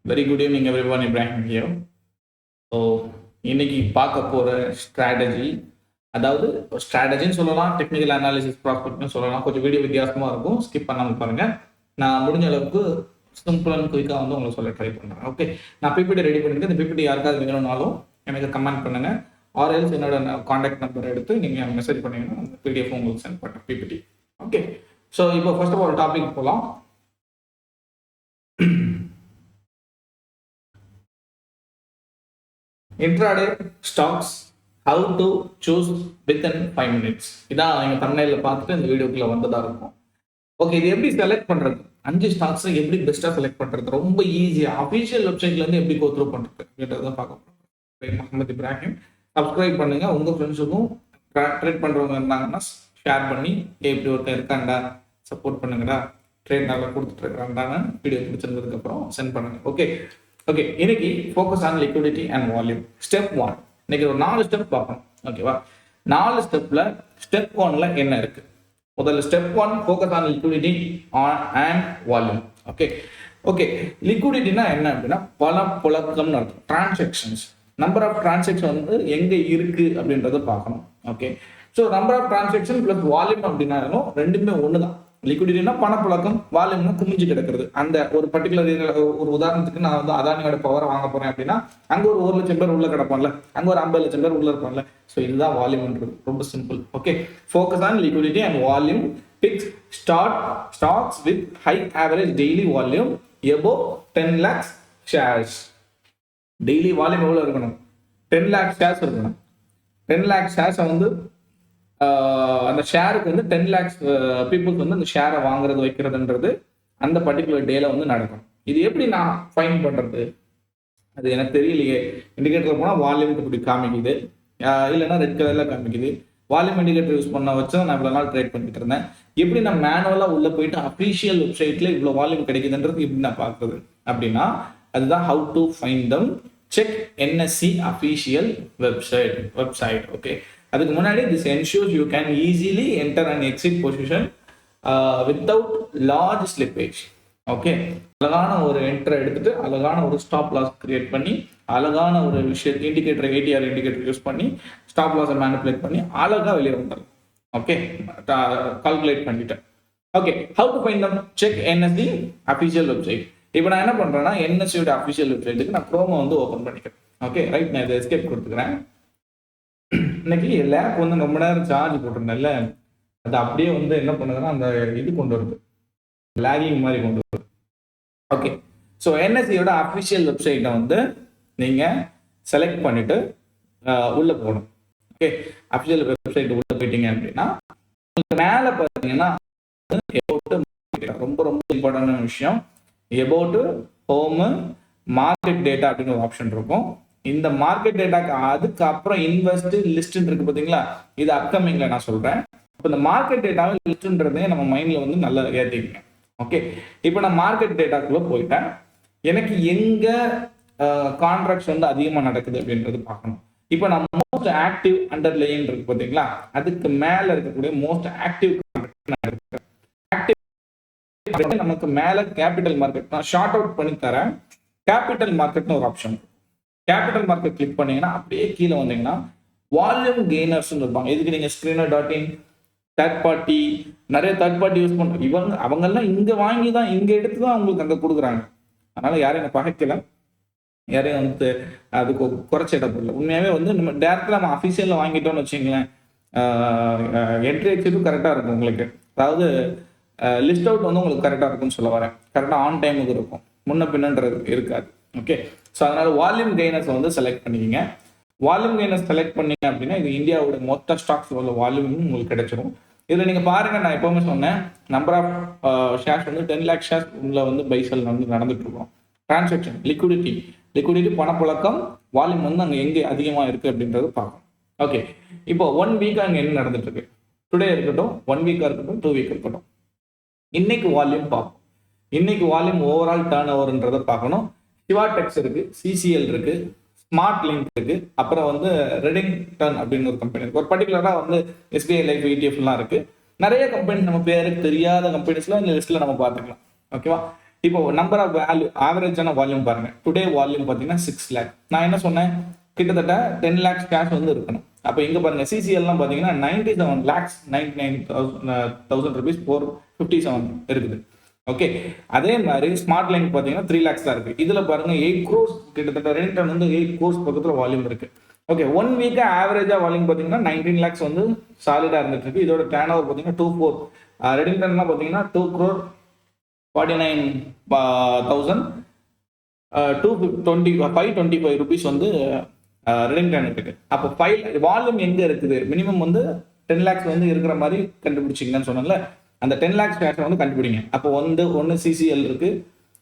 Very good evening, everyone. Ibrahim here. So இன்னைக்கு பார்க்க போகிற ஸ்ட்ராட்டஜி, அதாவது ஸ்ட்ராட்டஜின்னு சொல்லலாம், டெக்னிக்கல் அனாலிசிஸ் ப்ராஸ்பெக்ட்னு சொல்லலாம். கொஞ்சம் வீடியோ வித்தியாசமாக இருக்கும், ஸ்கிப் பண்ணாமல் பாருங்கள். நான் முடிஞ்ச அளவுக்கு சிம்பிள் அண்ட் குயிக்காக வந்து உங்களுக்கு சொல்ல ட்ரை பண்ணுறேன். ஓகே, நான் பிபிடி ரெடி பண்ணியிருக்கேன். இந்த பிபிடி யாருக்காவது வேணும்னாலும் எனக்கு கமெண்ட் பண்ணுங்கள். ஆர்எல்ஸ் என்னோட காண்டாக்ட் நம்பர் எடுத்து நீங்கள் மெசேஜ் பண்ணிங்கன்னா அந்த பிடிஎஃப் உங்களுக்கு சென்ட் பண்ணுறேன், பிபிடி. ஓகே, ஸோ இப்போ ஃபர்ஸ்ட் ஆஃப் ஆல் டாபிக் போகலாம். Intraday stocks, how to choose within 5 minutes. இதான் நீங்கள் தமிழ்ல பார்த்துட்டு இந்த வீடியோக்குள்ள வந்ததாக இருக்கும். ஓகே, இது எப்படி செலக்ட் பண்ணுறது, 5 ஸ்டாக்ஸை எப்படி பெஸ்ட்டாக செலக்ட் பண்ணுறது, ரொம்ப ஈஸியாக அஃபிஷியல் வெப்சைட்லேருந்து எப்படி கோ த்ரூ பண்ணுறது அப்படின்றத பார்க்க போகிறோம். முகமது இப்ராஹிம். சப்ஸ்கிரைப் பண்ணுங்கள். உங்கள் ஃப்ரெண்ட்ஸுக்கும் ட்ரேட் பண்ணுறவங்க இருந்தாங்கன்னா ஷேர் பண்ணி, எப்படி ஒருத்தர் இருக்காண்டா சப்போர்ட் பண்ணுங்கடா, ட்ரேட் நல்லா கொடுத்துட்டு இருக்கிறாண்டான்னு வீடியோ பிடிச்சிருந்ததுக்கப்புறம் சென்ட் பண்ணுங்கள். ஓகே, இன்னைக்கு focus on liquidity and volume. Step 1 இன்னைக்கு ஒரு 4 ஸ்டெப் பார்க்கணும். ஓகேவா, 4 ஸ்டெப்ல ஸ்டெப் 1ல என்ன இருக்கு? முதல்ல step 1 focus on liquidity and volume. Okay, லிக்விடிட்டினா என்ன அப்படின்னா பணப்புழக்கம்னு அர்த்தம். டிரான்சாக்ஷன்ஸ், நம்பர் ஆஃப் டிரான்சாக்ஷன் வந்து எங்க இருக்கு அப்படின்றத பார்க்கணும். Okay, so number of transaction plus volume அப்படின்னாலும் ரெண்டுமே ஒன்று தான். லிக்விடிட்டினா பணப்புழக்கம், வால்யூம்னா குமிஞ்சு கிடக்கிறது. அந்த ஒரு பர்டிகுலர் ஒரு உதாரணத்துக்கு நான் வந்து அதானியோட பவரை வாங்க போறேன் அப்படின்னா அங்க ஒரு 1 லட்சம் பேர் உள்ள கிடப்பான்ல, அங்க ஒரு 50 லட்சம் பேர் உள்ள இருப்பான்ல. ஸோ இதுதான் வால்யூம்ன்றது. ரொம்ப simple. Okay, focus on liquidity and volume. Picks stocks with high average daily volume above 10 lakhs shares. Daily volume எவ்வளவு இருக்கணும்? 10 lakhs ஷேர்ஸ் இருக்கணும். 10 lakhs ஷேர்ஸை வந்து அந்த ஷேருக்கு வந்து 10 lakhs பீப்புள்ஸ் வந்து அந்த ஷேரை வாங்குறது வைக்கிறதுன்றது அந்த பர்டிகுலர் டேல வந்து நடக்கும். இது எப்படி நான் ஃபைன் பண்றது? அது எனக்கு தெரியலையே. இண்டிகேட்டர் போனால் வால்யூம் இப்படி காமிக்குது, இல்லைன்னா ரெட் கலர்ல காமிக்குது. வால்யூம் இண்டிகேட்டர் யூஸ் பண்ண வச்சு நான் இவ்வளோ நாள் ட்ரேட் பண்ணிட்டு இருந்தேன். எப்படி நான் மேனுவலாக உள்ள போயிட்டு அஃபிஷியல் வெப்சைட்ல இவ்வளோ வால்யூம் கிடைக்குதுன்றது எப்படி நான் பார்க்குறது அப்படின்னா, அதுதான் how to find them. Check NSC official website. Okay, அதுக்கு முன்னாடி this ensures you can easily enter and exit position without large slippage. Okay, அழகான ஒரு என்டர் எடுத்துட்டு அழகான ஒரு ஸ்டாப் லாஸ் கிரியேட் பண்ணி அழகான ஒரு விஷயம் இண்டிகேட்டர் ATR இண்டிகேட்டர் யூஸ் பண்ணி ஸ்டாப் லாஸை மேனிபுலேட் பண்ணி அழகா வெளியே வந்துடும். ஓகே, கால்குலேட் பண்ணிட்டேன். Okay, how to find them? Check NSC official website. இப்போ நான் என்ன பண்றேன்னா, என்எஸ்சியோட அஃபிஷியல் வெப்சைட்டுக்கு நான் குரோமை வந்து ஓப்பன் பண்ணிக்கிறேன். ஓகே, ரைட், நான் இதை எஸ்கேப் கொடுத்துக்கிறேன். இன்னைக்கு லேப் வந்து ரொம்ப நேரம் சார்ஜ் போட்டிருந்தேன்ல, அது அப்படியே வந்து என்ன பண்ணுதுன்னா அந்த இது கொண்டு வருது, லேகிங் மாதிரி கொண்டு வருது. ஓகே, ஸோ என்எஸ்சியோட அஃபிஷியல் வெப்சைட்டை வந்து நீங்க செலக்ட் பண்ணிட்டு உள்ள போகணும். ஓகே, அஃபிஷியல் வெப்சைட் உள்ள போயிட்டீங்க அப்படின்னா மேலே பார்த்தீங்கன்னா ரொம்ப ரொம்ப இம்பார்ட்டன்டான விஷயம், எபவுட் ஹோம் மார்க்கெட் டேட்டா அப்படின்னு ஒரு ஆப்ஷன் இருக்கும். இந்த மார்க்கெட் டேட்டாக்கு அதுக்கப்புறம் இன்வெஸ்ட் லிஸ்ட் இருக்கு பார்த்தீங்களா, இது அப்கமிங்ல நான் சொல்றேன். இப்போ இந்த மார்க்கெட் டேட்டாவை லிஸ்ட்ன்றதே நம்ம மைண்ட்ல வந்து நல்லா ஏற்றிக்கங்க. ஓகே, இப்போ நான் மார்க்கெட் டேட்டாக்குள்ள போயிட்டேன். எனக்கு எங்க கான்ட்ராக்ட்ஸ் வந்து அதிகமாக நடக்குது அப்படின்றது பார்க்கணும். இப்போ நான் மோஸ்ட் ஆக்டிவ் அண்டர்லைன் இருக்கு பார்த்தீங்களா, அதுக்கு மேல இருக்கக்கூடிய மோஸ்ட் ஆக்டிவ் நமக்கு மேல கேபிட்டல் மார்க்கெட். நான் ஷார்ட் அவுட் பண்ணி தரேன். கேபிட்டல் மார்க்கெட்னு ஒரு ஆப்ஷன். கேபிட்டல் மார்க்கெட் கிளிக் பண்ணீங்கன்னா அப்படியே கீழே வந்தீங்கன்னா வால்யூம் கெய்னர்ஸ் இருப்பாங்க. இதுக்கு நீங்க screener.in, தேர்ட் பார்ட்டி, நிறைய தேர்ட் பார்ட்டி யூஸ் பண்றோம். அவங்கெல்லாம் இங்க வாங்கி தான் இங்க எடுத்து தான் அவங்களுக்கு அங்க கொடுக்குறாங்க. அதனால யாரையும் எனக்கு பகைக்கல, யாரையும் வந்து அதுக்கு குறைச்ச இடம் இல்லை. உண்மையாவே வந்து நம்ம டேரக்டா நம்ம அஃபிஷியல்ல வாங்கிட்டோம்னு வச்சுங்களேன், என்ட்ரி எக்ஸிட்டும் கரெக்டா இருக்கும் உங்களுக்கு. அதாவது லிஸ்ட் அவுட் வந்து உங்களுக்கு கரெக்டா இருக்கும்னு சொல்ல வரேன். கரெக்டா ஆன் டைமுக்கு இருக்கும், முன்ன பின்னன்றது இருக்காது. ஓகே, ஸோ அதனால வால்யூம் கெய்னர்ஸ் வந்து செலக்ட் பண்ணிக்கிங்க. வால்யூம் கெய்னர்ஸ் செலக்ட் பண்ணீங்க அப்படின்னா இது இந்தியாவோட மொத்த ஸ்டாக்ஸ் உள்ள வால்யூமும் உங்களுக்கு கிடைச்சிடும். இதில் நீங்கள் பாருங்க, நான் எப்பவுமே சொன்னேன், நம்பர் ஆஃப் ஷேர்ஸ் வந்து 10 lakh ஷேர்ஸ் உள்ள வந்து பைசல் வந்து நடந்துட்டு இருக்கோம். டிரான்சாக்ஷன், லிக்விடிட்டி பணப்புழக்கம், வால்யூம் வந்து அங்கே எங்கே அதிகமாக இருக்கு அப்படின்றது பார்க்கணும். ஓகே, இப்போ 1 வீக் அங்கே என்ன நடந்துட்டு இருக்கு, டுடே இருக்கட்டும், 1 வீக்காக இருக்கட்டும், 2 வீக் இருக்கட்டும், இன்னைக்கு வால்யூம் பார்ப்போம். இன்னைக்கு வால்யூம் ஓவரால் டர்ன் ஓவர்ன்றதை பார்க்கணும். சிவாடெக்ஸ் இருக்கு, CCL இருக்கு, ஸ்மார்ட் லிங்க் இருக்கு, அப்புறம் வந்து ரெடிங்டன் அப்படின்னு ஒரு கம்பெனி இருக்கு. ஒரு பர்டிகுலரா வந்து SBI லைஃப் ETF எல்லாம் இருக்கு. நிறைய கம்பெனி நம்ம பேருக்கு தெரியாத கம்பெனிஸ்லாம் இந்த லிஸ்ட்ல நம்ம பார்த்துக்கலாம். ஓகேவா, இப்போ நம்பர் ஆஃப் வேல்யூ ஆவரேஜான வால்யூம் பாருங்க. டுடே வால்யூம் பார்த்தீங்கன்னா 6 lakh. நான் என்ன சொன்னேன், கிட்டத்தட்ட 10 lakhs கேஷ் வந்து இருக்கணும். அப்போ இங்க பாருங்க சிசிஎல்லாம் பார்த்தீங்கன்னா 97,99,000 rupees 457 இருக்குது. ஓகே, அதே மாதிரி ஸ்மார்ட் லைன் பார்த்தீங்கன்னா 3 lakhs தான் இருக்கு. இதுல பாருங்க 8 crores கிட்டத்தட்ட ரெடிங்டன் வந்து 8 crores பக்கத்துல வால்யூம் இருக்கு. ஓகே, 1 வீக் ஆவரேஜா வால்யூம் பார்த்தீங்கன்னா 19 lakhs வந்து சாலிடா இருந்துட்டு இருக்கு. இதோட டர்ன் ஓவர் பார்த்தீங்கன்னா 24 ரெடிங்டன்லாம் பார்த்தீங்கன்னா 2 crore 49,000 525 rupees வந்து ரெடிங்டன் இருக்கு. அப்போ வால்யூம் எங்க இருக்குது, மினிமம் வந்து 10 lakhs வந்து இருக்கிற மாதிரி கண்டுபிடிச்சிங்கன்னு சொன்னல, அந்த 10 lakhs கேஷ் வந்து கண்டுபிடிங்க. அப்போ ஒன்று சிசிஎல் இருக்கு,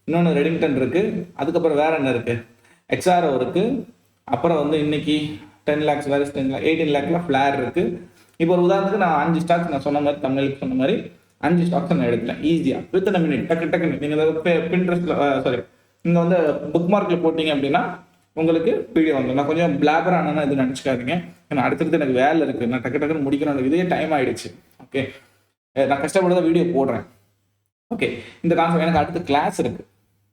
இன்னொன்று ரெடிங்டன் இருக்கு, அதுக்கப்புறம் வேற என்ன இருக்கு, எக்ஸ்ஆர்ஓ இருக்கு, அப்புறம் வந்து இன்னைக்கு 10 lakhs வேற 18 lakhல ஃபிளார் இருக்கு. இப்போ ஒரு உதாரணத்துக்கு நான் 5 ஸ்டாக்ஸ் நான் சொன்ன மாதிரி தமிழுக்கு சொன்ன மாதிரி 5 ஸ்டாக்ஸ் நான் எடுக்கலாம் ஈஸியா வித்தின் மினிட். டக்கு நீங்க பின்ட்ரெஸ்ட்ல சாரி நீங்க வந்து புக் மார்க்ல போட்டீங்க அப்படின்னா உங்களுக்கு வீடியோ வந்து நான் கொஞ்சம் பிளாபர் ஆனா இது நினைச்சுக்காதீங்க. ஏன்னா அடுத்தடுத்து எனக்கு வேலை இருக்கு, நான் டக்குன்னு முடிக்கணும், இதே டைம் ஆயிடுச்சு. ஓகே, நான் கஷ்டப்பட்டு தான் வீடியோ போடுறேன். ஓகே, இந்த கான்செப்ட் எனக்கு அடுத்த கிளாஸ் இருக்கு.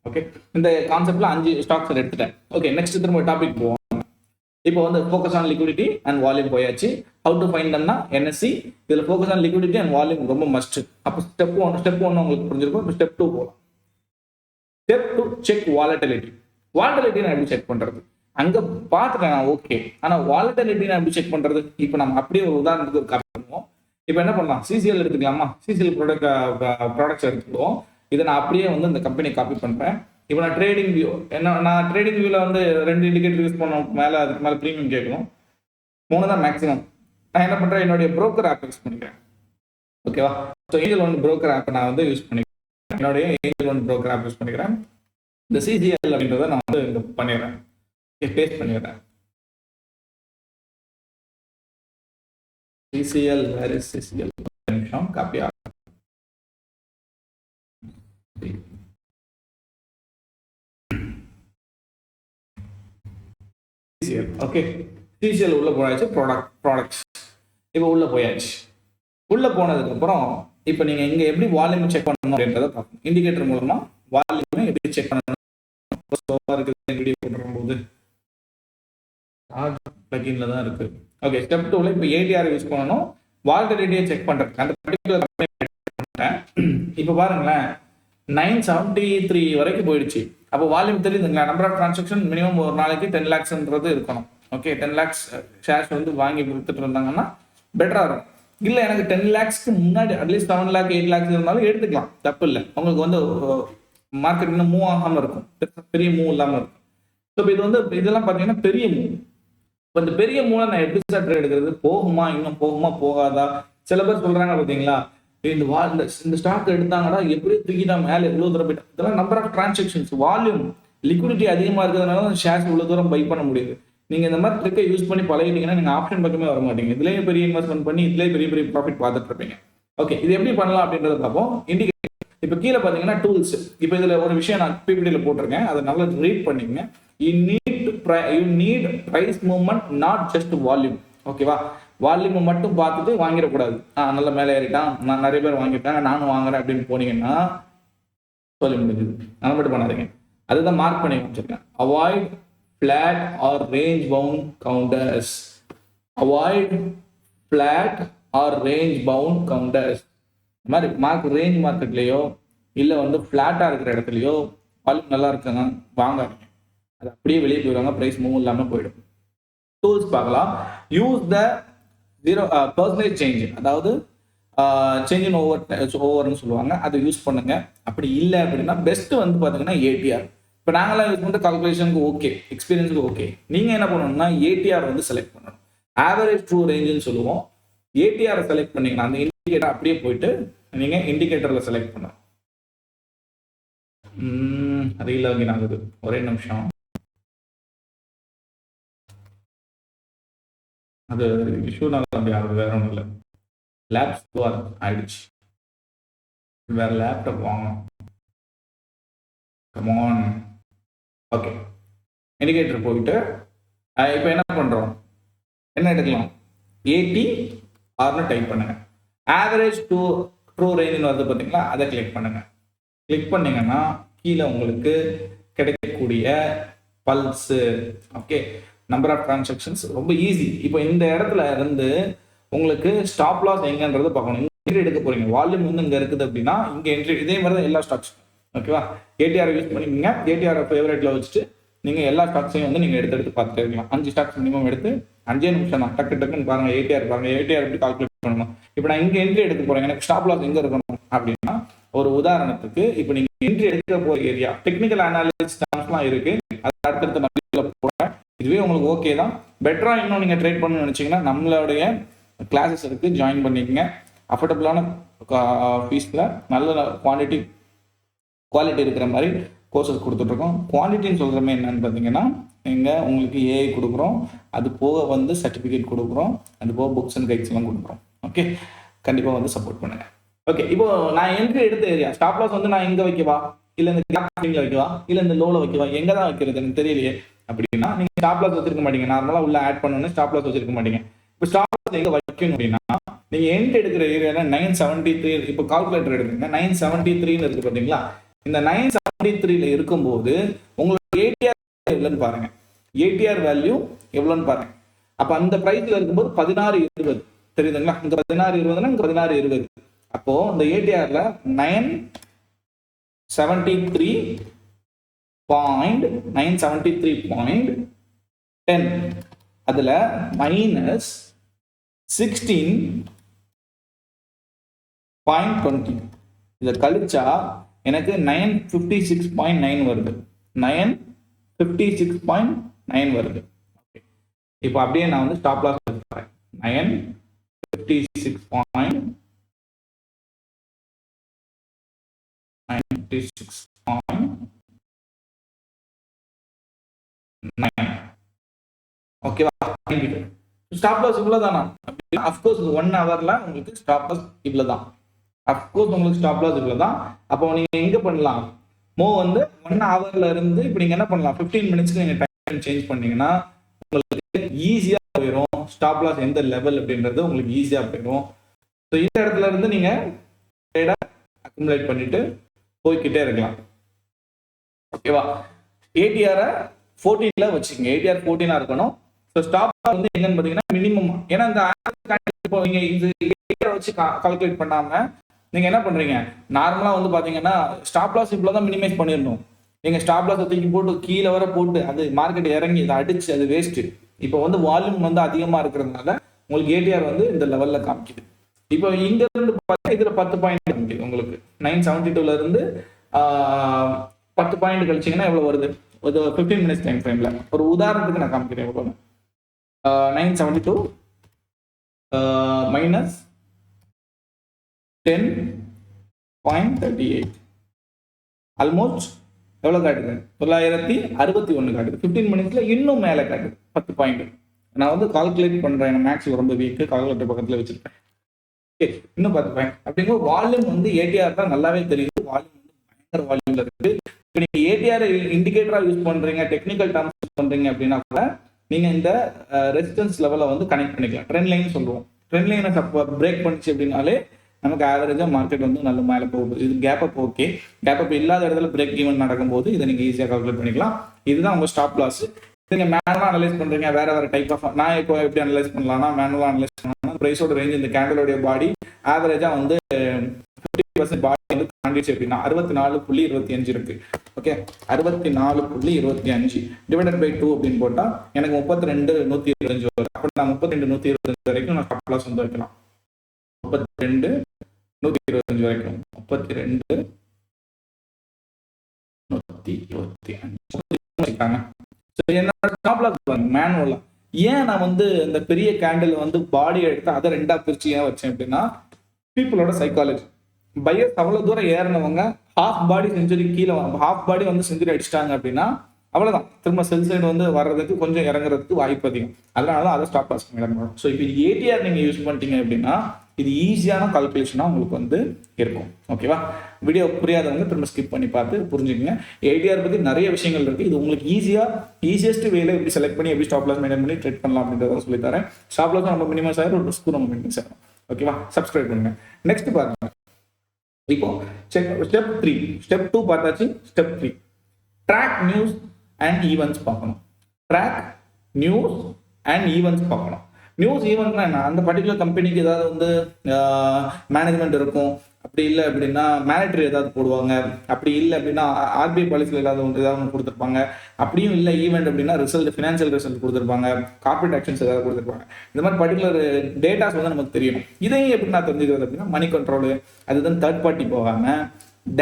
ஓகே, இந்த கான்செப்ட்ல 5 ஸ்டாக்ஸ் எடுத்துட்டேன். ஓகே, நெக்ஸ்ட் திரும்ப டாபிக் போவோம். இப்போ வந்து focus on liquidity and volume போயாச்சு. ஹவு டு ஃபைண்ட் தம்னா என்எஸ்சி. இதுல focus on liquidity and volume ரொம்ப மஸ்ட். அப்போ ஸ்டெப் ஒன் உங்களுக்கு புரிஞ்சிருக்கும். இப்போ ஸ்டெப் 2 போகலாம். Step 2 check volatility. வாலட்டிலிட்டி நான் எப்படி செக் பண்றது, அங்க பார்த்துட்டேன் நான் ஓகே, ஆனா வாலட்டிலிட்டி நான் எப்படி செக் பண்றது. இப்போ நம்ம அப்படியே ஒரு உதாரணத்துக்கு ஒரு காப்பி பண்ணுவோம். இப்போ என்ன பண்ணலாம், சிசிஎல் எடுத்துக்கலாமா, சிசிஎல் ப்ராடக்ட்ஸ் எடுத்துக்குவோம். இதை நான் அப்படியே வந்து இந்த கம்பெனி காப்பி பண்றேன். இப்போ நான் ட்ரேடிங் வியூ நான் ட்ரேடிங் வியூல வந்து 2 இண்டிகேட்டர் யூஸ் பண்ண மேலே அதுக்கு மேலே ப்ரீமியம் கேட்கணும், 3 தான் மேக்ஸிமம். நான் என்ன பண்றேன், என்னுடைய ப்ரோக்கர் ஆப் யூஸ் பண்ணிக்கிறேன். ஓகேவா, so Angel One broker app நான் வந்து யூஸ் பண்ணிக்கிறேன். என்னுடைய Angel One broker app use பண்ணிக்கிறேன். இந்த சிசிஎல் அப்படின்றத நான் வந்து இங்க பண்ணிடுறேன், பேஸ்ட் பண்ணிடுறேன். சிசிஎல் வேர் இஸ் சிசிஎல், நிமிஷம் காப்பி ஆகும். ஓகே, சிசிஎல் உள்ள போயாச்சு. ப்ராடக்ட்ஸ் இப்போ உள்ள போயாச்சு. உள்ள போனதுக்கு அப்புறம் இப்போ நீங்க இங்க எப்படி வால்யூம் செக் பண்ணணும் அப்படின்றத பார்க்கணும். இண்டிகேட்டர் மூலமா வால்யூம் எப்படி செக் பண்ணணும் வீடியோ போடும்போது பிளகின்ல தான் இருக்கு. ஓகே, ஸ்டெப் 2ல இப்போ ஏடிஆர் யூஸ் பண்ணணும் வாலட்டிலிட்டியை செக் பண்றதுக்கு. அந்த பர்டிகுலர் இப்போ பாருங்களேன் 973 வரைக்கும் போயிடுச்சு. அப்போ வால்யூம் தெரியுதுங்களா, நம்பர் ஆஃப் டிரான்சாக்ஷன் மினிமம் ஒரு நாளைக்கு 10 lakhsன்றது இருக்கணும். ஓகே, 10 lakhs ஷேர்ஸ் வந்து வாங்கி வித்துட்டு இருந்தாங்கன்னா பெட்டரா இருக்கும். இல்லை எனக்கு 10 lakhsக்கு முன்னாடி அட்லீஸ்ட் 7 lakh 8 lakhs இருந்தாலும் எடுத்துக்கலாம், தப்பு இல்லை. உங்களுக்கு வந்து மார்க்கெட் இன்னும் மூவ் ஆகாம இருக்கும், பெரிய மூவ் இல்லாமல் இருக்கும். ஸோ இது வந்து இதெல்லாம் பார்த்தீங்கன்னா பெரிய மூவ். இப்போ இந்த பெரிய மூவ்ல நான் எப்படி சார் ட்ரேட் எடுக்கிறது, போகுமா இன்னும் போகுமா போகாதா. சில பேர் சொல்றாங்க பார்த்தீங்களா, இந்த ஸ்டாக் எடுத்தாங்கன்னா எப்படி தூக்கிட்டா மேலே எவ்வளோ தூரம் போயிட்டா. இதெல்லாம் number of transactions, volume, liquidity அதிகமாக இருக்கிறதுனால ஷேர்ஸ் இவ்வளோ தூரம் பை பண்ண முடியுது. நீங்க இந்த மாதிரி ட்ரிக்கை யூஸ் பண்ணி பழகிட்டீங்கன்னா நீங்க ஆப்ஷன் பக்கமே வர மாட்டீங்க. இதுலயே பெரிய இன்வெஸ்ட்மெண்ட் பண்ணி இதுலயே பெரிய பெரிய ப்ராஃபிட் பார்த்துட்டு இருப்பீங்க. ஓகே, இது எப்படி பண்ணலாம் அப்படின்றத பார்ப்போம். இண்டிகேட்டர் இப்போ கீழே பார்த்தீங்கன்னா டூல்ஸ். இப்போ இதுல ஒரு விஷயம் நான் பிபிடியில போட்டிருக்கேன், அதை நல்லா ரீட் பண்ணிங்க. You need price movement, not just volume. ஓகேவா, வால்யூம் மட்டும் பார்த்துட்டு வாங்கிடக்கூடாது. நல்ல மேலே ஏறிட்டான், நான் நிறைய பேர் வாங்கிட்டாங்க நானும் வாங்குறேன் அப்படின்னு போனீங்கன்னா சொல்லி முடிஞ்சது. அதை மட்டும் பண்ணாதீங்க, அதுதான் மார்க் பண்ணி வச்சிருக்கேன். Avoid flat or range bound counters. Avoid flat or range bound counters. மாதிரி ரேஞ்ச் மார்க்கெட்லயோ இல்லை வந்து ஃபிளாட்டா இருக்கிற இடத்துலயோ வால்யூம் நல்லா இருக்குங்க வாங்காதீங்க, அது அப்படியே வெளியே போயிடுவாங்க, ப்ரைஸ் மூவ் இல்லாமல் போயிடும். டூல்ஸ் பார்க்கலாம். யூஸ் த பர்சன்டேஜ் சேஞ்ச், அதாவது சேஞ்ச் இன் ஓவர்னு சொல்லுவாங்க, அதை யூஸ் பண்ணுங்க. அப்படி இல்லை அப்படின்னா பெஸ்ட் வந்து பார்த்தீங்கன்னா ஏடிஆர். இப்போ நாங்களாம் யூஸ் பண்ணுற கால்குலேஷனுக்கு ஓகே, எக்ஸ்பீரியன்ஸுக்கு ஓகே. நீங்கள் என்ன பண்ணணும்னா ஏடிஆர் வந்து செலக்ட் பண்ணணும். ஆவரேஜ் ட்ரூ ரேஞ்சுன்னு சொல்லுவோம். ஏடிஆர் செலக்ட் பண்ணீங்கன்னா அந்த இண்டிகேட்டர் அப்படியே போயிட்டு நீங்கள் இண்டிகேட்டரில் செலக்ட் பண்ணணும். ரீலாகின் ஆகுது, ஒரே நிமிஷம். அது இஷ்யூனால அப்படி ஆகுது, வேற ஒன்றும் இல்லை. லேப்ஸ் ஆயிடுச்சு, வேற லேப்டாப் வாங்கணும். கமான். ஓகே, இண்டிகேட்டர் போயிட்டு இப்போ என்ன பண்ணுறோம், என்ன எடுக்கலாம், ஏடிஆர்னு டைப் பண்ணுங்க. ஆவரேஜ் ட்ரூ ரேஞ்சுன்னு வருது பார்த்தீங்களா, அதை கிளிக் பண்ணுங்க. கிளிக் பண்ணீங்கன்னா கீழே உங்களுக்கு கிடைக்கக்கூடிய pulse. Okay, number of transactions ரொம்ப ஈஸி. இப்போ இந்த இடத்துல இருந்து உங்களுக்கு ஸ்டாப் லாஸ் எங்கன்றது பார்க்கணும். என்ட்ரி எடுக்க போறீங்க, வால்யூம் வந்து இங்கே இருக்குது அப்படின்னா இங்கே என்ட்ரி. இதே மாதிரி தான் எல்லா ஸ்டாக்ஸ். ஓகேவா, ஏடிஆர் யூஸ் பண்ணிக்கோங்க. ஏடிஆர் ஃபேவரேட்ல வச்சுட்டு நீங்கள் எல்லா ஸ்டாக்ஸையும் வந்து நீங்கள் எடுத்து பார்த்துட்டு இருக்கலாம். 5 ஸ்டாக்ஸ் மினிமம் எடுத்து 5 நிமிஷம் தான், டக்கு டக்குன்னு பாருங்க. ஏடிஆர் பாருங்க, ஏடிஆர் எப்படி கால்குலேட் பண்ணணும். இப்போ நான் இங்கே என்ட்ரி எடுக்க போறேன், எனக்கு ஸ்டாப் லாஸ் எங்கே இருக்கணும் அப்படின்னா, ஒரு உதாரணத்துக்கு இப்போ நீங்க என்ட்ரி எடுக்க போற ஏரியா டெக்னிக்கல் அனாலிசிஸ்லாம் இருக்கு, அது அடுத்தடுத்த நான் போறேன். இதுவே உங்களுக்கு ஓகே தான். பெட்டரா இன்னும் நீங்க ட்ரேட் பண்ணணும்னு நினைச்சீங்கன்னா நம்மளுடைய கிளாஸஸ் இருக்கு, ஜாயின் பண்ணிக்கங்க. அஃபோர்டபுளான ஃபீஸ்ல நல்ல குவாலிட்டி இருக்கிற மாதிரி கோர்சஸ் கொடுத்துட்ருக்கோம். குவாலிட்டின்னு சொல்கிறமே என்னன்னு பார்த்தீங்கன்னா, எங்கள் உங்களுக்கு ஏஐ கொடுக்குறோம், அது போக வந்து சர்டிஃபிகேட் கொடுக்குறோம், அது போக புக்ஸ் அண்ட் கைட்ஸ் எல்லாம் கொடுக்குறோம். ஓகே, கண்டிப்பாக வந்து சப்போர்ட் பண்ணுங்க. ஓகே, இப்போ நான் என்ட்ரி எடுத்த ஏரியா ஸ்டாப் லாஸ் வந்து நான் எங்கே வைக்கவா, இல்லை இந்த கேப்பிங்ல வைக்கவா, இல்லை இந்த லோவில் வைக்கவா, எங்கே தான் வைக்கிறது எனக்கு தெரியலையே அப்படின்னா, நீங்கள் ஸ்டாப் லாஸ் வச்சிருக்க மாட்டீங்க. நார்மலாக உள்ள ஆட் பண்ணணும்னு ஸ்டாப் லாஸ் வச்சிருக்க மாட்டீங்க. இப்போ ஸ்டாப் லாஸ் எங்கே வைக்கணும் அப்படின்னா, நீங்கள் என்ட்ரி எடுக்கிற ஏரியா 973. இப்போ கால்குலேட்டர் எடுக்குங்க, 973ன்னு இருக்கு பார்த்தீங்களா. இந்த 973ல இருக்கும்போது உங்களுக்கு ஏடிஆர் எவ்வளோன்னு பாருங்க. ஏடிஆர் வேல்யூ எவ்வளோன்னு பாருங்க. அப்போ அந்த ப்ரைஸ்ல இருக்கும்போது 1620 தெரியுதுங்களா. இங்க 1620னா இங்க 1620. அப்போ இந்த ஏடிஆர்ல 973.10 அதுல மைனஸ் 16.20 இதை கழிச்சா எனக்கு 956.9 வருது. 956.9 வருது. இப்போ அப்படியே நான் வந்து ஸ்டாப் லாஸ் எடுத்துறேன். 956.9 ஓகேவா. ஸ்டாப் லாஸ் இவ்வளவுதானா? அஃப்கோர்ஸ் 1 ஹவர்ல உங்களுக்கு ஸ்டாப் லாஸ் இவ்வளவுதான். அஃப்கோர்ஸ் உங்களுக்கு ஸ்டாப் லாஸ் இவ்வளவுதான். அப்போ நீங்க எங்க பண்ணலாம், வந்து 1 ஹவர்ல இருந்து இப்போ நீங்க என்ன பண்ணலாம், 15 மினிட்ஸ்க்கு நீங்க டைம் சேஞ்ச் பண்ணீங்கன்னா உங்களுக்கு ஈஸியா போயிடும். ஸ்டாப் லாஸ் எந்த லெவல் அப்படின்றது உங்களுக்கு ஈஸியா போயிடும். ஸோ இந்த இடத்துல இருந்து நீங்க ட்ரேடை அக்குமுலேட் பண்ணிட்டு போய்கிட்டே இருக்கலாம். ஓகேவா. ஏடிஆரை 14ல வச்சுக்கோங்க. ஏடிஆர் 14 இருக்கணும். ஸோ ஸ்டாப் லாஸ் வந்து எங்கன்னு பார்த்தீங்கன்னா மினிமம். ஏன்னா இந்த இப்போ நீங்க இது ஏடிஆர் வச்சு கால்குலேட் பண்ணாம நீங்க என்ன பண்றீங்க, நார்மலா வந்து பாத்தீங்கன்னா ஸ்டாப் லாஸ் இவ்வளவுதான் மினிமைஸ் பண்ணிடணும். நீங்க ஸ்டாப் லாஸ் தூக்கி போட்டு கீழே வர போட்டு அது மார்க்கெட் இறங்கி இதை அடிச்சு அது வேஸ்ட். இப்போ வந்து வால்யூம் வந்து அதிகமா இருக்கிறதுனால உங்களுக்கு ஏடிஆர் வந்து இந்த லெவல்ல காமிக்குது. இப்போ இங்க இருந்து பார்த்தா இதுல 10 பாயிண்ட் காமிக்குது உங்களுக்கு. 972ல இருந்து 10 பாயிண்ட் கழிச்சிங்கன்னா எவ்வளவு வருது, ஒரு 15 மினிட்ஸ் டைம் ஃப்ரேம்ல. ஒரு உதாரணத்துக்கு நான் காமிக்கிறேன். எவ்வளவு 972 மைனஸ் 10.38 ஆல்மோஸ்ட் எவ்வளோ காட்டுது, 961 காட்டுது. 15 மினிட்ஸ்ல இன்னும் மேலே காட்டுது 10 பாயிண்ட். நான் வந்து கால்குலேட் பண்றேன், மேக்ஸ்ல ரொம்ப வீக்கு, கால்குலேட்டர் பக்கத்துல வச்சிருப்பேன். ஓகே, இன்னும் 10 பாயிண்ட் அப்படிங்கிற வால்யூம் வந்து ஏடிஆர் தான் நல்லாவே தெரியுது. வால்யூம் வந்து பயங்கர வால்யூம்ல இருக்கு. இப்போ நீங்க ஏடிஆர் இண்டிகேட்டரா யூஸ் பண்றீங்க, டெக்னிக்கல் டர்ம்ஸ் யூஸ் பண்றீங்க அப்படின்னா கூட நீங்க இந்த ரெசிஸ்டன்ஸ் லெவலை வந்து கனெக்ட் பண்ணிக்கலாம். ட்ரெண்ட் லைன் சொல்லுவோம். ட்ரெண்ட் லைனை பிரேக் பண்ணிச்சு அப்படின்னாலே நமக்கு ஆவரேஜா மார்க்கெட் வந்து நல்ல மேலே போகுது. இது gap up. Okay, gap up இல்லாத இடத்துல பிரேக் ஈவன் நடக்கும்போது இதை நீங்க ஈஸியாக கால்குலேட் பண்ணிக்கலாம். இதுதான் உங்க ஸ்டாப் லாஸ். நீங்க மேனுவலா அனலைஸ் பண்றீங்க, வேற டைப் ஆஃப். நான் இப்போ எப்படி அனலைஸ் பண்ணலாம்னா, மேனுவலா அனலைஸ் பண்ணலாம். பிரைஸோட ரேஞ்ச், இந்த கேண்டலோடைய பாடி ஆவரேஜா வந்து 50% பாடி வந்து தாண்டிச்சு அப்படின்னா 64.25 இருக்கு. ஓகே, 64.25 டிவைடட் பை 2 அப்படின்னு போட்டா எனக்கு 32.125 வரும். அப்போ நான் 32.125 வரைக்கும் நான் ஸ்டாப் லாஸ் வந்து வைக்கலாம். 32.125 வரைக்கும் 32.125 என்னோட ஸ்டாப் லாஸ் மேனுவலா. ஏன் நான் வந்து இந்த பெரிய கேண்டில் வந்து பாடி எடுத்து அதை 2ஆ பிரிச்சு ஏன் வச்சேன் அப்படின்னா, பீப்புளோட சைக்காலஜி. பையர்ஸ் அவ்வளவு தூரம் ஏறினவங்க ஹாஃப் பாடி செஞ்சுரி கீழே, ஹாஃப் பாடி வந்து செஞ்சுரி அடிச்சிட்டாங்க அப்படின்னா அவ்வளவுதான், திரும்ப செல் சைடு வந்து வர்றதுக்கு கொஞ்சம் இறங்குறதுக்கு வாய்ப்பு அதிகம். அதனாலதான் அதை ஸ்டாப் லாஸ் பண்ணி. ஸோ இப்போ ஏடிஆர் நீங்க யூஸ் பண்ணிட்டீங்க அப்படின்னா இது ஈஸியான கால்குலேஷனா உங்களுக்கு வந்து இருக்கும். ஓகேவா. வீடியோ புரியாதவங்க திரும்ப ஸ்கிப் பண்ணி பார்த்து புரிஞ்சுக்கங்க. ஏடிஆர் பத்தி நிறைய விஷயங்கள் இருக்கு. இது உங்களுக்கு ஈஸியஸ்ட் வேலை எப்படி செலக்ட் பண்ணி எப்படி ஸ்டாப் லாஸ் மெயின்டைன் பண்ணி ட்ரேட் பண்ணலாம் அப்படின்றத சொல்லி தரேன். ஸ்டாப் லாஸ் நம்ம மினிமம் ஆயிரும், ரிஸ்க்கும் நம்ம மினிமம் ஆயிரும். ஓகேவா. சப்ஸ்கிரைப் பண்ணுங்க. நெக்ஸ்ட் பாருங்க. இப்போ ஸ்டெப் 2 பார்த்தாச்சு. Step 3 track news and events பார்க்கணும். ட்ராக் நியூஸ் அண்ட் ஈவெண்ட்ஸ் பார்க்கணும். நியூஸ் ஈவெண்ட்னா என்ன, அந்த பர்டிகுலர் கம்பெனிக்கு ஏதாவது வந்து மேனேஜ்மெண்ட் இருக்கும், அப்படி இல்லை அப்படின்னா மேனிட்டரி ஏதாவது போடுவாங்க, அப்படி இல்லை அப்படின்னா ஆர்பிஐ பாலிசியில் ஏதாவது கொடுத்துருப்பாங்க, அப்படியும் இல்லை ஈவெண்ட் அப்படின்னா ஃபினான்ஷியல் ரிசல்ட் கொடுத்துருப்பாங்க, கார்பரேட் ஆக்ஷன்ஸ் ஏதாவது கொடுத்துருப்பாங்க. இந்த மாதிரி பர்டிகுலர் டேட்டாஸ் வந்து நமக்கு தெரியணும். இதையும் எப்படி நான் தெரிஞ்சுக்கிறது அப்படின்னா மணி கண்ட்ரோலு அதுதான் தேர்ட் பார்ட்டி போகாமல்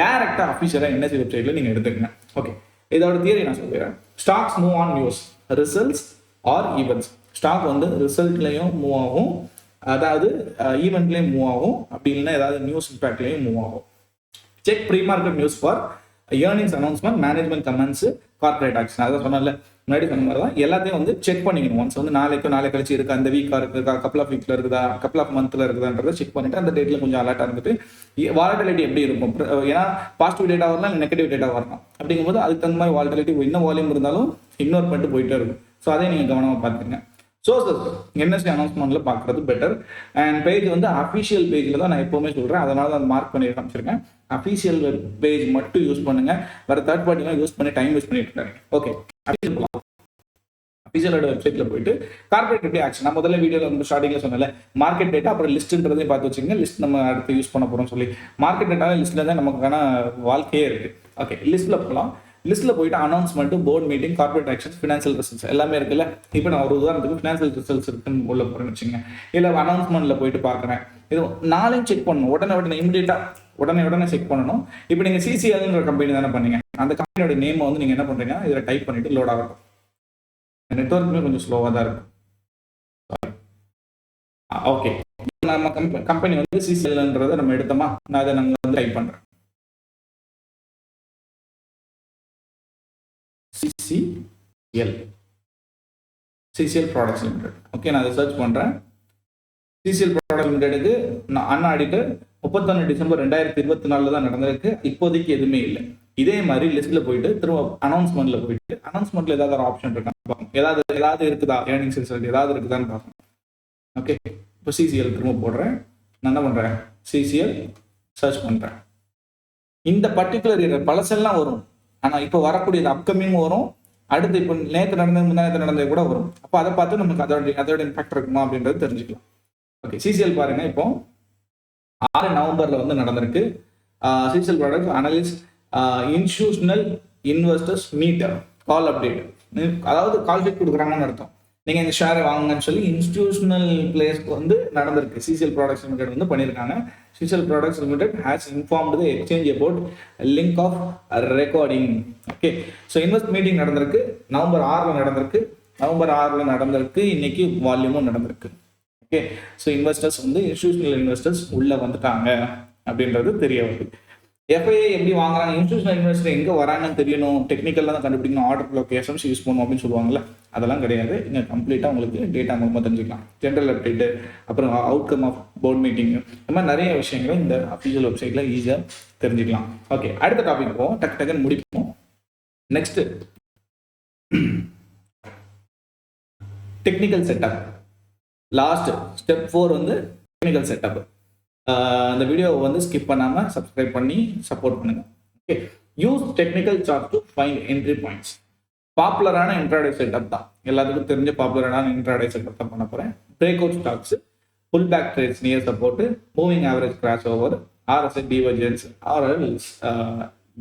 டைரக்டாக அஃபிஷியலாக என்எஸ்சி வெப்சைட்டில் நீங்கள் எடுத்துக்கங்க. ஓகே, இதோட தியரி நான் சொல்லிடுறேன். Stocks move on news, results or events. Stock வந்து ரிசல்ட்லையும் மூவ் ஆகும், அதாவது ஈவெண்ட்லேயும் மூவ் ஆகும், அப்படி இல்லைன்னா ஏதாவது நியூஸ் இம்பேக்ட்லேயும் மூவ் ஆகும். Check pre market news for earnings announcement, management comments, corporate action. அதான் சொன்னல முன்னாடி சொன்ன மாதிரி தான் எல்லாத்தையும் வந்து செக் பண்ணிக்கணும். ஒன்ஸ் வந்து நாளை கழிச்சு இருக்கா, அந்த வீக்காக இருக்குதா, கப்பல் ஆஃப் வீக்கில் இருக்குதா, கப்பல் ஆஃப் மந்த்தில் இருக்குதான்றதை செக் பண்ணிட்டு அந்த டேட்டில் கொஞ்சம் அலர்ட்டாக இருந்துட்டு வாலட்டிலிட்டி எப்படி இருக்கும், ஏன்னா பாசிட்டிவ் டேட்டா வரலாம், நெகட்டிவ் டேட்டா வரலாம். அப்படிங்கும்போது அதுக்கு தகுந்த மாதிரி வாலட்டிலிட்டி இன்னும் வால்யூம் இருந்தாலும் இக்னோர் பண்ணிட்டு போயிட்டே இருக்கும். ஸோ அதையும் நீங்கள் கவனமாக பார்த்துங்க. சோர்சஸ் என்எஸ்சி அனௌன்ஸ்மெண்ட்ல பார்க்கறது பெட்டர். அண்ட் பேஜ் வந்து அஃபிஷியல் பேஜில் தான் நான் எப்போவுமே சொல்கிறேன், அதனால தான் மார்க் பண்ணி காமிச்சிருக்கேன். அஃபிஷியல் பேஜ் மட்டும் யூஸ் பண்ணுங்க, வேறு தேர்ட் பார்ட்டிலாம் யூஸ் பண்ணி டைம் வேஸ்ட் பண்ணிட்டு இருக்காங்க. ஓகே, அஃபிஷியலோட வெப்சைட்டில் போயிட்டு கார்பரேட் எப்படி ஆக்ஷன், நான் முதல்ல வீடியோவில் வந்து ஸ்டார்டிங்கில் சொன்னல மார்க்கெட் டேட்டா அப்புறம் லிஸ்ட்ன்றதையும் பார்த்து வச்சுங்க. லிஸ்ட் நம்ம அடுத்து யூஸ் பண்ண போகிறோம் சொல்லி மார்க்கெட் டேட்டாவே லிஸ்ட்டில் தான் நமக்கான வாழ்க்கையே இருக்குது. ஓகே, லிஸ்ட்டில் போகலாம். லிஸ்ட்டில் போயிட்டு announcement, board meeting, corporate actions, financial results எல்லாமே இருக்குல்ல. இப்போ நான் ஒரு உதாரணத்துக்கு ஃபினான்ஷியல் ரிசல்ட்ஸ் இருக்குன்னு உள்ள போகிறேன்னு வச்சுங்க, இல்லை அனௌன்ஸ்மெண்ட்டில் போயிட்டு பார்க்குறேன். இது நாளையும் செக் பண்ணணும், உடனே இமீடியட்டாக உடனே செக் பண்ணணும். இப்போ நீங்கள் சிசிஎல்ன்ற கம்பெனி தானே பண்ணீங்க, அந்த கம்பெனியோட நேமை வந்து நீங்கள் என்ன பண்ணுறீங்கன்னா இதில் டைப் பண்ணிட்டு லோட் ஆகட்டும். நெட்வொர்க்குமே கொஞ்சம் ஸ்லோவாக தான் இருக்கும். ஓகே, நம்ம கம்பெனி வந்து சிசிஎல்ன்றதை நம்ம எடுத்தோமா, நான் அதை நாங்கள் வந்து டைப் பண்ணுறேன். CCL products limited. ஓகே, நான் அதை சர்ச் பண்ணுறேன். சிசிஎல் ப்ராடக்ட் லிமிடெடுக்கு நான் அண்ணா ஆடிட்டர் 31 டிசம்பர் 2024 தான் நடந்திருக்கு. இப்போதைக்கு எதுவுமே இல்லை. இதே மாதிரி லிஸ்ட்டில் போயிட்டு திரும்ப அனௌன்ஸ்மெண்ட்டில் போயிட்டு அனௌன்ஸ்மெண்ட்டில் ஏதாவது ஒரு ஆப்ஷன் இருக்கான்னு பார்க்கணும், ஏதாவது இருக்குதா, ஏர்னிங்ஸ் ரிசல்ட் ஏதாவது இருக்குதான்னு பார்க்கணும். ஓகே, இப்போ சிசிஎல் திரும்ப போடுறேன். நான் என்ன பண்ணுறேன், சிசிஎல் சர்ச் பண்ணுறேன். இந்த பர்டிகுலர் பழசெல்லாம் வரும், ஆனால் இப்போ வரக்கூடியது அப்கமிங் வரும், அடுத்து இப்போ நேற்று நடந்தது கூட வரும். அப்போ அதை பார்த்து நமக்கு அதோட இம்பாக்ட் இருக்குமா அப்படின்றது தெரிஞ்சுக்கலாம். ஓகே, சிசிஎல் பாருங்க, இப்போ 6 நவம்பர்ல வந்து நடந்திருக்கு. CCL product analyst institutional investors meet call update, அதாவது கால் ஷீட் கொடுக்குறாங்கன்னு அர்த்தம். நீங்கள் இந்த ஷேரை வாங்குங்கன்னு சொல்லி இன்ஸ்டிடியூஷனல் பிளேயர்ஸ்க்கு வந்து நடந்திருக்கு. சிசிஎல் ப்ராடக்ட்ஸ் லிமிடெட் வந்து பண்ணியிருக்காங்க. CCL products limited has informed the exchange about link of recording. Okay, so invest meeting நடந்திருக்கு, நவம்பர் 6 நடந்திருக்கு. இன்னைக்கு வால்யூமும் நடந்திருக்கு. ஓகே, ஸோ இன்வெஸ்டர்ஸ் வந்து இன்ஸ்டிடியூஷனல் இன்வெஸ்டர்ஸ் உள்ள வந்துட்டாங்க அப்படின்றது தெரிய வருது. எஃப்ஐஏ எப்படி வாங்குறாங்க, இன்ஸ்டிடியூஷனல் இன்வெஸ்டர் எங்கே வராங்கன்னு தெரியணும், டெக்னிக்கலாக தான் கண்டுபிடிக்கணும், ஆர்டர் லொகேஷன்ஸ் யூஸ் பண்ணணும் அப்படின்னு சொல்லுவாங்கல்ல, அதெல்லாம் கிடையாது. இங்கே கம்ப்ளீட்டாக உங்களுக்கு டேட்டா மூலமாக தெரிஞ்சுக்கலாம். ஜென்ரல் அப்டேட்டு, அப்புறம் அவுட்கம் ஆஃப் போர்ட் மீட்டிங், இந்த மாதிரி நிறைய விஷயங்களை இந்த அஃபிஷியல் வெப்சைட்டில் ஈஸியாக தெரிஞ்சுக்கலாம். ஓகே, அடுத்த டாபிக் போவோம், டக்குன்னு முடிப்போம். Next technical setup. Last step 4 வந்து டெக்னிக்கல் செட்டப். இந்த வீடியோவை வந்து ஸ்கிப் பண்ணாமல் சப்ஸ்கிரைப் பண்ணி சப்போர்ட் பண்ணுங்க. Okay, use technical chart to find entry points. பாப்புலரான இன்ட்ராடே செட்டப் தான், எல்லாத்துக்கும் தெரிஞ்ச பாப்புலரான இன்ட்ராடே செட்டப் தான் பண்ண போகிறேன். Breakout stocks, pullback trades near support, moving average crossover, RSI divergence, RLs,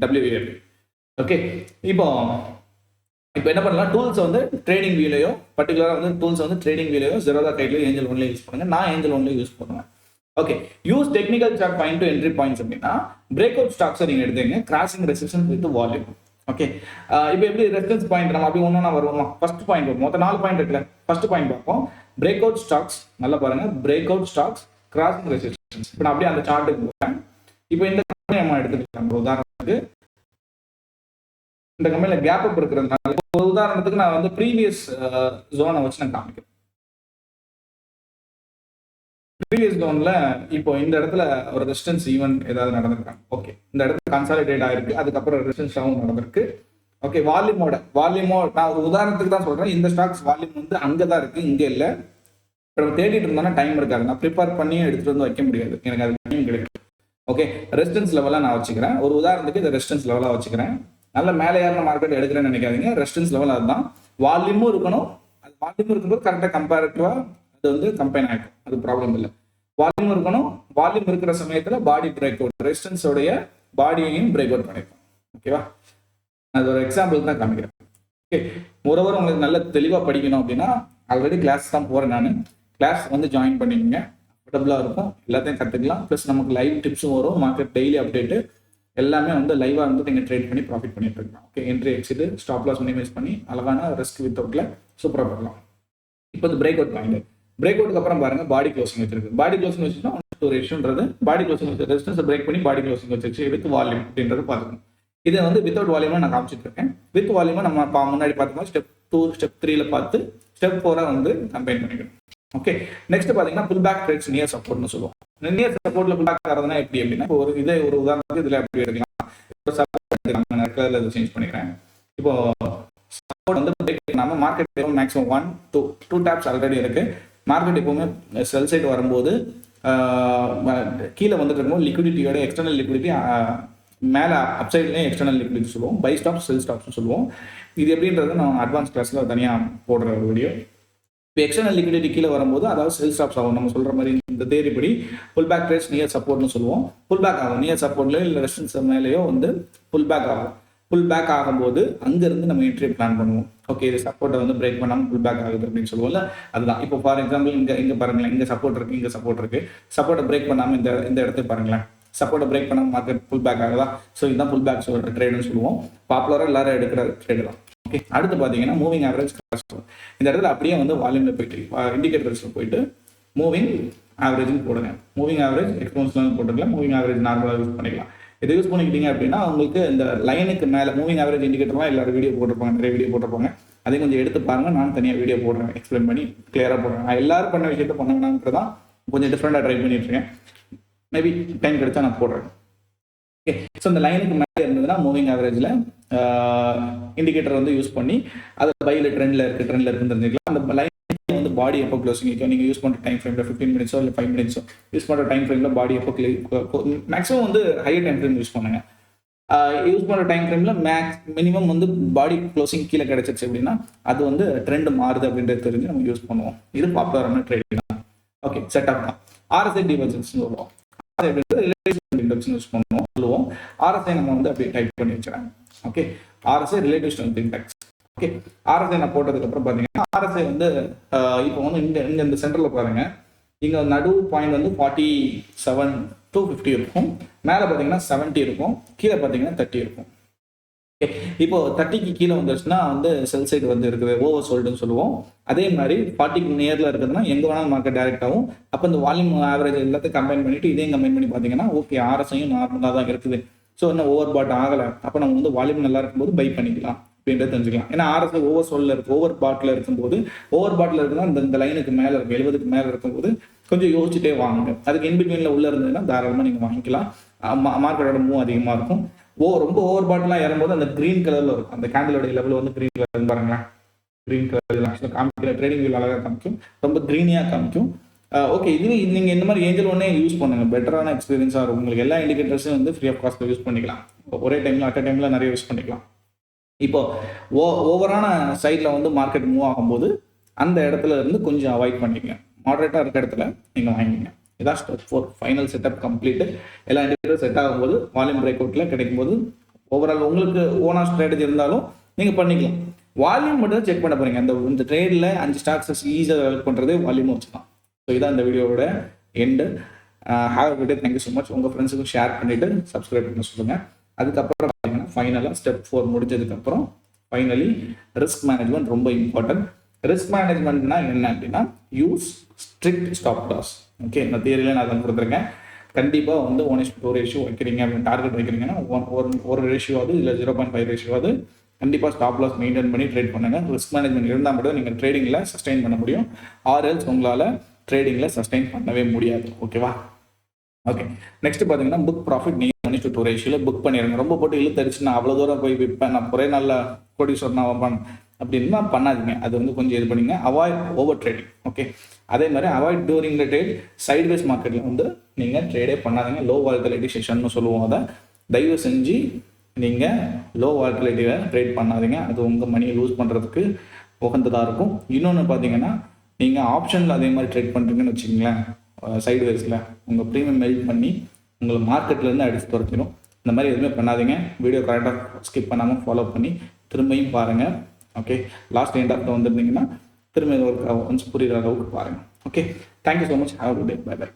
WAP. Okay, இப்போ என்ன பண்ணலாம், டூல்ஸ் வந்து ட்ரேடிங் வியூலையோ, பர்டிகுலராக வந்து டூல்ஸ் வந்து ட்ரேடிங் வியூலையோ, ஜெரோதா கைட்லையோ, ஏஞ்சல் ஒன்லையோ யூஸ் பண்ணுங்க. நான் ஏஞ்சல் ஒன்லையோ யூஸ் பண்ணுவேன். Okay, use technical chart point to entry points அப்படின்னா பிரேக் அவுட் ஸ்டாக்ஸை நீங்கள் எடுத்துங்க, crossing resistance with volume. Okay, இப்போ எப்படி ரெசிஸ்டன்ஸ் பாயிண்ட் நம்ம அப்படி ஒன்றா வருவோமா, ஃபர்ஸ்ட் பாயிண்ட் வரும், மொத்தம் 4 பாயிண்ட் இருக்குல்ல, ஃபர்ஸ்ட் பாயிண்ட் பார்ப்போம். பிரேக் அவுட் ஸ்டாக்ஸ், நல்லா பாருங்க, break out stocks, crossing resistance. இப்போ நான் அப்படியே அந்த சார்ட்டுக்கு போகிறேன். இப்போ இந்த கம்பெனி நம்ம எடுத்துக்கலாம், உதாரணத்துக்கு இந்த கம்பெனியில் கேப் அப் இருக்கிறதுனால உதாரணத்துக்கு நான் வந்து ப்ரீவியஸ் ஜோனை வச்சு நான் காமிக்கிறேன். ப்ரீவியஸ் ஜோன்ல இப்போ இந்த இடத்துல ஒரு ரெசிஸ்டன்ஸ் ஈவென்ட் ஏதாவது நடந்திருக்காங்க. ஓகே, இந்த இடத்துல கன்சாலிடேட் ஆயிருக்கு, அதுக்கப்புறம் ரெசிஸ்டன்ஸ் ஆகும் நடந்திருக்கு. ஓகே, வால்யூமோ நான் ஒரு உதாரணத்துக்கு தான் சொல்றேன். இந்த ஸ்டாக்ஸ் வால்யூம் வந்து அங்கதான் இருக்கு, இங்க இல்லை. இப்போ நம்ம தேடிட்டு இருந்தோம்னா டைம் இருக்காது, நான் ப்ரிப்பேர் பண்ணி எடுத்துட்டு வந்து வைக்க முடியாது, எனக்கு அது டைம் கிடைக்கும். ஓகே, ரெசிஸ்டன்ஸ் லெவலாக நான் வச்சுக்கிறேன். ஒரு உதாரணத்துக்கு இதை ரெசிஸ்டன்ஸ் லெவலாக வச்சுக்கிறேன். நல்ல மேலே ஏறின மார்க்கெட் எடுக்கிறேன்னு நினைக்காதீங்க. ரெசிஸ்டன்ஸ் லெவல் அதுதான். வால்யூமும் இருக்கணும். அது வால்யூமும் இருக்கும்போது கரெக்டாக கம்பேரிட்டிவாக அது வந்து கம்பைன் ஆகிடும். அது ப்ராப்ளம் இல்லை. வால்யூம் இருக்கணும். வால்யூம் இருக்கிற சமயத்தில் பாடி பிரேக் அவுட், ரெசிஸ்டன்ஸோடைய பாடியையும் பிரேக் அவுட் பண்ணிருக்கோம். ஓகேவா? அது ஒரு எக்ஸாம்பிள் தான் காமிக்கிறேன். ஓகே, மோரோவர் உங்களுக்கு நல்ல தெளிவாக படிக்கணும் அப்படின்னா ஆல்ரெடி கிளாஸ் தான் போகிறேன் நான். கிளாஸ் வந்து ஜாயின் பண்ணிக்கோங்க. கம்ஃபர்டபுளாக இருக்கும். எல்லாத்தையும் கற்றுக்கலாம். ப்ளஸ் நமக்கு லைவ் டிப்ஸும் வரும். மார்க்கெட் டெய்லி அப்டேட்டு எல்லாமே வந்து லைவாக வந்து நீங்கள் ட்ரேட் பண்ணி ப்ராஃபிட் பண்ணிட்டு இருக்கலாம். Okay, entry exit stop loss minimise பண்ணி அழகான ரிஸ்க் வித் அவுட்ல சூப்பராக பண்ணலாம். இப்போ இந்த பிரேக் அவுட் பாயிண்ட், பிரேக் அவுட்டுக்கு அப்புறம் பாருங்க பாடி க்ளோசிங் வச்சிருக்கு. பாடி க்ளோசிங் வச்சுன்னா ஒரு இஷ்யூன்றது பாடி க்ளோசிங் வச்சு ரெசிஸ்டன்ஸ் பிரேக் பண்ணி பாடி க்ளோசிங் வச்சிருச்சு வித் வால்யூம் அப்படின்றது பார்த்துக்கணும். இதை வந்து வித்தவுட் வால்யூமாக நான் காமிச்சிட்டு இருக்கேன். வித் வால்யூமாக நம்ம முன்னாடி பார்த்தோம்னா ஸ்டெப் 2 ஸ்டெப் 3ல பார்த்து ஸ்டெப் 4 வந்து கம்பைன் பண்ணிக்கணும். ஓகே, நெக்ஸ்ட் பார்த்தீங்கன்னா புல் பேக் ட்ரேட்ஸ் நியர் சப்போர்ட்னு சொல்லுவோம். நியர் சப்போர்ட்ல புல் பேக் ஆகிறதுனா எப்படி அப்படின்னா ஒரு உதாரணத்துக்கு இதில் எப்படி எடுக்கலாம். சேஞ்ச் பண்ணிக்கிறேன். இப்போ சப்போர்ட் வந்து பிரேக் பண்ணாம மார்க்கெட் மேக்ஸிமம் 1 2 டேப்ஸ் ஆல்ரெடி இருக்கு. மார்க்கெட் எப்பவுமே செல் சைடு வரும்போது கீழே வந்துட்டு இருக்கும்போது லிக்விடிட்டியோட எக்ஸ்டர்னல் லிக்விடிட்டி மேலே அப்சைட்லேயும் எக்ஸ்டர்னல் லிக்விடிட்டி சொல்லுவோம். பை ஸ்டாப் செல் ஸ்டாப்ஸ் சொல்லுவோம். இது எப்படின்றது நான் அட்வான்ஸ் கிளாஸில் தனியாக போடுற ஒரு வீடியோ. இப்போ எக்ஸ்டர்னல் லிக்விடிட்டி கீழே வரும்போது அதாவது செல் ஸ்டாப்ஸ் ஆகும். நம்ம சொல்கிற மாதிரி இந்த தேரிப்படி புல் பேக் ட்ரேட்ஸ் நியர் சப்போர்ட்னு சொல்லுவோம். புல் பேக் ஆகும். நியர் சப்போர்ட்லையோ இல்லை ரெசிஸ்டன்ஸ் மேலேயோ வந்து புல் பேக் ஆகும். புல் பேக் ஆகும்போது அங்கேருந்து நம்ம என்ட்ரி பிளான் பண்ணுவோம். ஓகே, இது சப்போர்ட்டை வந்து பிரேக் பண்ணாமல் புல் பேக் ஆகுது அப்படின்னு சொல்லுவோம்ல, அதுதான். இப்போ ஃபார் எக்ஸாம்பிள் இங்கே பாருங்களேன், இங்கே சப்போர்ட் இருக்குது, இங்கே சப்போர்ட் இருக்குது. சப்போர்ட்டை பிரேக் பண்ணாமல் இந்த இடத்துக்கு பாருங்களேன், சப்போர்ட்டை பிரேக் பண்ணாமல் மார்க்கெட் புல் பேக் ஆகுதா? ஸோ இதுதான் புல் பேக் ட்ரேடுன்னு சொல்லுவோம். பாப்புலராக எல்லாரும் எடுக்கிற ட்ரேடு தான். ஓகே, அடுத்து பார்த்தீங்கன்னா மூவிங் ஆவரேஜ் காஸ்ட். இந்த இடத்துல அப்படியே வந்து வால்யூமில் போயிட்டு இண்டிகேட்டர்ஸில் போயிட்டு மூவிங் ஆவரேஜ்னு போடுங்க. மூவிங் ஆவரேஜ் எக்ஸ்போனன்ஷியல் போட்டுக்கலாம். மூவிங் ஆவரேஜ் நார்மலாக யூஸ் பண்ணிக்கலாம். இதை யூஸ் பண்ணிக்கிட்டீங்க அப்படின்னா உங்களுக்கு இந்த லைனுக்கு மேலே மூவிங் ஆவரேஜ் இண்டிகேட்டர்லாம் எல்லாரும் வீடியோ போட்டிருப்பாங்க, நிறைய வீடியோ போட்டிருப்பாங்க. அதையும் கொஞ்சம் எடுத்து பாருங்க. நான் தனியாக வீடியோ போடுறேன், எக்ஸ்பிளைன் பண்ணி கிளியராக போடுறேன். நான் எல்லாரும் பண்ண விஷயத்த பண்ணணும்ன்றது தான் கொஞ்சம் டிஃப்ரெண்டாக ட்ரை பண்ணிட்டு இருக்கேன். மேபி டைம் கிடைச்சா நான் போடுறேன். ஓகே, ஸோ இந்த லைனுக்கு மேலே இருந்ததுன்னா மூவிங் ஆவரேஜில் இண்டிகேட்டர் வந்து யூஸ் பண்ணி அதை பையில் ட்ரெண்டில் இருக்குன்னு தெரிஞ்சுக்கலாம். அந்த லைன் வந்து பாடி எப்போ க்ளோசிங் இருக்கும், நீங்கள் யூஸ் பண்ணுற டைம் ஃப்ரேமில் 15 மினிட்ஸோ இல்லை 5 மினிட்ஸோ யூஸ் பண்ணுற டைம் ஃப்ரேமில் பாடி எப்போ மேக்ஸிமம் வந்து ஹையர் டைம் ஃப்ரேம் யூஸ் பண்ணுங்க. யூஸ் பண்ணுற டைம் ஃப்ரேமில் மினிமம் வந்து பாடி க்ளோசிங் கீழே கிடைச்சிச்சு அப்படின்னா அது வந்து ட்ரெண்ட் மாறுது அப்படின்றது தெரிஞ்சு நம்ம யூஸ் பண்ணுவோம். இது பாப்புலரான ட்ரேடிங் தான். ஓகே, செட்டப் தான். RSI டிவர்ஜன்ஸ் சொல்லுவோம். இண்டெக்ஸ் யூஸ் பண்ணுவோம். RSI நம்ம வந்து அப்படியே டைப் பண்ணி வச்சுறாங்க. Okay, RSI relative strength index. Okay, RSI நான் போட்டதுக்கு அப்புறம் பார்த்தீங்கன்னா RSI வந்து இப்போ வந்து இங்கே இந்த சென்டரில் பாருங்க, இங்கே நடு பாயிண்ட் வந்து 47 to 50 இருக்கும். மேலே பார்த்தீங்கன்னா 70 இருக்கும். கீழே பார்த்தீங்கன்னா 30 இருக்கும். இப்போ 30க்கு கீழே வந்துருச்சுன்னா வந்து செல் சைடு வந்து இருக்குது, ஓவர் சோல்டுன்னு சொல்லுவோம். அதே மாதிரி 40க்கு நியரில் இருக்குதுன்னா எங்கே வேணாலும் மார்க்கெட் டைரக்ட் ஆகும். அப்போ இந்த வால்யூம் ஆவரேஜ் எல்லாத்தையும் கம்பைன் பண்ணிட்டு இதையும் கம்பைன் பண்ணி பார்த்தீங்கன்னா ஓகே, RSIயும் நார்மலாக தான் இருக்குது. ஸோ இன்னும் ஓவர் பாட் ஆகலை. அப்போ நம்ம வந்து வால்யூம் நல்லா இருக்கும்போது பை பண்ணிக்கலாம் அப்படின்றத தெரிஞ்சுக்கலாம். ஏன்னா RSI ஓவர் சோல்டில் இருக்குது, ஓவர் பாட்டில் இருக்கும்போது, ஓவர் பாட்டில் இருக்குன்னா இந்த லைனுக்கு மேலே இருக்கும், 70க்கு மேலே இருக்கும்போது கொஞ்சம் யோசிச்சுட்டே வாங்குங்க. அதுக்கு இன்பிட்வீனில் உள்ள இருந்ததுன்னா தாராளமாக நீங்கள் வாங்கிக்கலாம். மார்க்கெட்டோட மூவ் அதிகமாக இருக்கும். ரொம்ப ஓவர் பாட்லாம் ஏறும்போது அந்த கிரீன் கலரில் இருக்கும். அந்த கேண்டலோடைய லெவல் வந்து கிரீன் கலர் பாருங்களேன். கிரீன் கலர் ஆக்சுவலாக காமிக்கிற ட்ரேடிங் வியூ அழகாக காமிக்கும், ரொம்ப க்ரீனியாக காமிக்கும். ஓகே, இது நீங்கள் இந்த மாதிரி ஏஞ்சல் ஒன்னே யூஸ் பண்ணுங்க, பெட்டரான எக்ஸ்பீரியன்ஸாக இருக்கும். உங்களுக்கு எல்லா இண்டிகேட்டர்ஸும் வந்து ஃப்ரீ ஆஃப் காஸ்ட்டில் யூஸ் பண்ணிக்கலாம். ஒரே டைமில் அட் டைமில் நிறைய யூஸ் பண்ணிக்கலாம். இப்போ ஓவரான சைடில் வந்து மார்க்கெட் மூவ் ஆகும்போது அந்த இடத்துல இருந்து கொஞ்சம் அவாய்ட் பண்ணிக்கங்க. மாடரேட்டாக இருக்க இடத்துல நீங்கள் வாங்கிங்க. இதான் ஸ்டெப் 4 ஃபைனல் செட்டப் கம்ப்ளீட்டு. எல்லா இண்டிகேட்டரும் செட் ஆகும்போது வால்யூம் பிரேக் அவுட்டில் கிடைக்கும்போது ஓவரால் உங்களுக்கு ஓனா ஸ்ட்ராட்டஜி இருந்தாலும் நீங்கள் பண்ணிக்கலாம். வால்யூம் மட்டும் செக் பண்ண போகிறீங்க. இந்த ட்ரேடில் 5 ஸ்டாக்ஸஸ் ஈஸியாக டெவலப் பண்ணுறதே வால்யூம் வச்சு தான். ஸோ இதான் இந்த வீடியோவோட end. Have a good day. Thank you so much. உங்கள் ஃப்ரெண்ட்ஸுக்கும் ஷேர் பண்ணிவிட்டு சப்ஸ்கிரைப் பண்ண சொல்லுங்கள். அதுக்கப்புறம் பார்த்தீங்கன்னா ஃபைனலாக ஸ்டெப் 4 முடிஞ்சதுக்கப்புறம் ஃபைனலி ரிஸ்க் மேனேஜ்மெண்ட் ரொம்ப இம்பார்ட்டன்ட். ரிஸ்க் மேனேஜ்மெண்ட்னா என்ன அப்படின்னா use strict stop loss. Okay, இந்த தியரியில் நான் அதை கொடுத்துருக்கேன். கண்டிப்பாக வந்து 1:2 ரேஷியோ வைக்கிறீங்க அப்படின்னு டார்கெட் வைக்கிறீங்கன்னா ஒரு ரேஷியோவாது இல்லை 0.5 ரேஷியோவாது கண்டிப்பாக ஸ்டாப் லாஸ் மெயின்டைன் பண்ணி ட்ரேட் பண்ணுங்கள். ரிஸ்க் மேனேஜ்மெண்ட் இருந்தால் மட்டும் நீங்கள் ட்ரேடிங்கில் சஸ்டெயின் பண்ண முடியும். ஆர்எல்ஸ் உங்களால் ட்ரேடிங்கில் சஸ்டெயின் பண்ணவே முடியாது. ஓகேவா? ஓகே, நெக்ஸ்ட் பார்த்தீங்கன்னா புக் ப்ராஃபிட் நீங்கள் 1:2 ரேஷியோவில் புக் பண்ணிடுங்க. ரொம்ப போட்டு இழுத்தடிச்சு நான் அவ்வளோ தூரம் போய் விற்பேன், நான் ஒரே நாளில் கோடீஸ்வரன் ஆவேன் அப்படின்லாம் பண்ணாதீங்க. அது வந்து கொஞ்சம் இது பண்ணிங்க. Avoid over trading. ஓகே, அதே மாதிரி avoid during the trade sideways மார்க்கெட்டில் வந்து நீங்கள் ட்ரேடே பண்ணாதீங்க. லோ வாலட்டிலிட்டி செஷன் சொல்லுவோம். அதை தயவு செஞ்சு நீங்கள் லோ வாலட்டிலிட்டியை ட்ரேட் பண்ணாதீங்க. அது உங்கள் மணியை லூஸ் பண்ணுறதுக்கு உகந்ததாக இருக்கும். இன்னொன்று பார்த்தீங்கன்னா, நீங்கள் ஆப்ஷனில் அதே மாதிரி ட்ரேட் பண்ணுறீங்கன்னு வச்சுக்கோங்களேன், சைட்வேஸில் உங்கள் ப்ரீமியம் மெல்ட் பண்ணி உங்களை மார்க்கெட்லேருந்து அடித்து துரத்திடும். இந்த மாதிரி எதுவுமே பண்ணாதீங்க. வீடியோ கரெக்டாக ஸ்கிப் பண்ணாமல் ஃபாலோ பண்ணி திரும்பியும் பாருங்கள். ஓகே, லாஸ்ட் எண்ட் ஆஃப் வந்துருந்தீங்கன்னா திரும்ப ஒன்ஸ் புரிகிற அளவுக்கு பாருங்கள். Okay, thank you so much. Have a good day. Bye by.